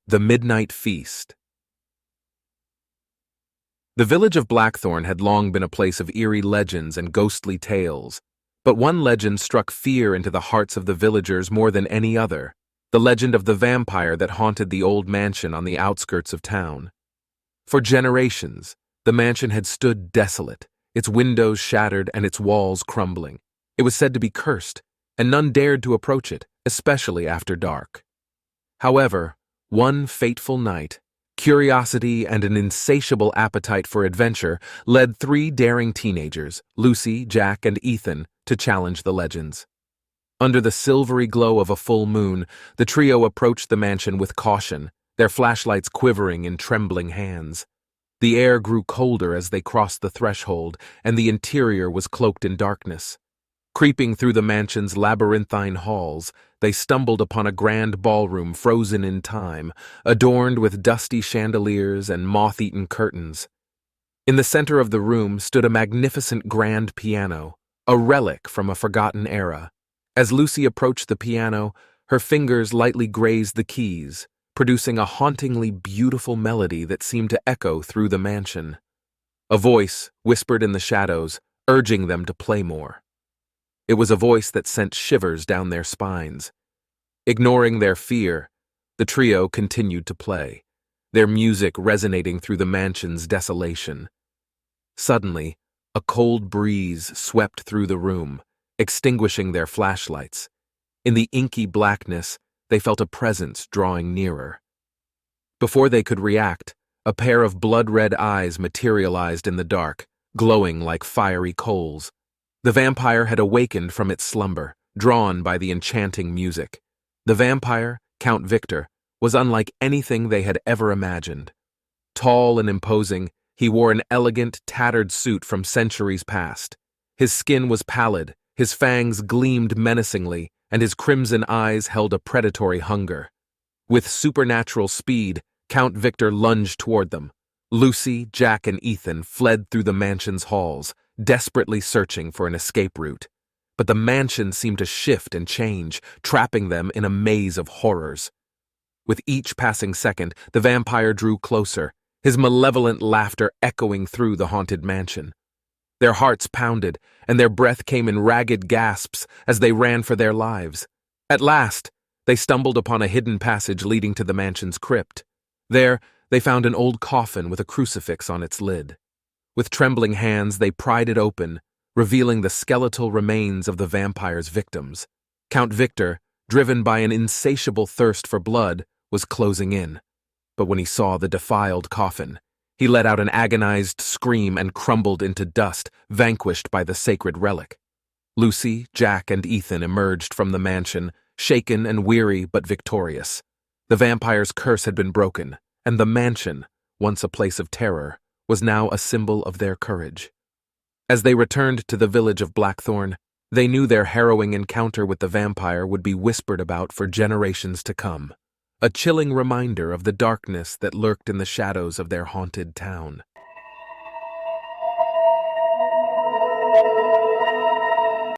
The Midnight Feast. The village of Blackthorn had long been a place of eerie legends and ghostly tales, but one legend struck fear into the hearts of the villagers more than any other, the legend of the vampire that haunted the old mansion on the outskirts of town. For generations, the mansion had stood desolate, its windows shattered and its walls crumbling. It was said to be cursed, and none dared to approach it, especially after dark. However, one fateful night, curiosity and an insatiable appetite for adventure led three daring teenagers, Lucy, Jack, and Ethan, to challenge the legends. Under the silvery glow of a full moon, the trio approached the mansion with caution, their flashlights quivering in trembling hands. The air grew colder as they crossed the threshold, and the interior was cloaked in darkness. Creeping through the mansion's labyrinthine halls, they stumbled upon a grand ballroom frozen in time, adorned with dusty chandeliers and moth-eaten curtains. In the center of the room stood a magnificent grand piano, a relic from a forgotten era. As Lucy approached the piano, her fingers lightly grazed the keys, producing a hauntingly beautiful melody that seemed to echo through the mansion. A voice whispered in the shadows, urging them to play more. It was a voice that sent shivers down their spines. Ignoring their fear, the trio continued to play, their music resonating through the mansion's desolation. Suddenly, a cold breeze swept through the room, extinguishing their flashlights. In the inky blackness, they felt a presence drawing nearer. Before they could react, a pair of blood-red eyes materialized in the dark, glowing like fiery coals. The vampire had awakened from its slumber, drawn by the enchanting music. The vampire, Count Victor, was unlike anything they had ever imagined. Tall and imposing, he wore an elegant, tattered suit from centuries past. His skin was pallid, his fangs gleamed menacingly, and his crimson eyes held a predatory hunger. With supernatural speed, Count Victor lunged toward them. Lucy, Jack, and Ethan fled through the mansion's halls, desperately searching for an escape route. But the mansion seemed to shift and change, trapping them in a maze of horrors. With each passing second, the vampire drew closer, his malevolent laughter echoing through the haunted mansion. Their hearts pounded, and their breath came in ragged gasps as they ran for their lives. At last, they stumbled upon a hidden passage leading to the mansion's crypt. There, they found an old coffin with a crucifix on its lid. With trembling hands, they pried it open, revealing the skeletal remains of the vampire's victims. Count Victor, driven by an insatiable thirst for blood, was closing in. But when he saw the defiled coffin, he let out an agonized scream and crumbled into dust, vanquished by the sacred relic. Lucy, Jack, and Ethan emerged from the mansion, shaken and weary but victorious. The vampire's curse had been broken, and the mansion, once a place of terror, was now a symbol of their courage. As they returned to the village of Blackthorn, they knew their harrowing encounter with the vampire would be whispered about for generations to come, a chilling reminder of the darkness that lurked in the shadows of their haunted town.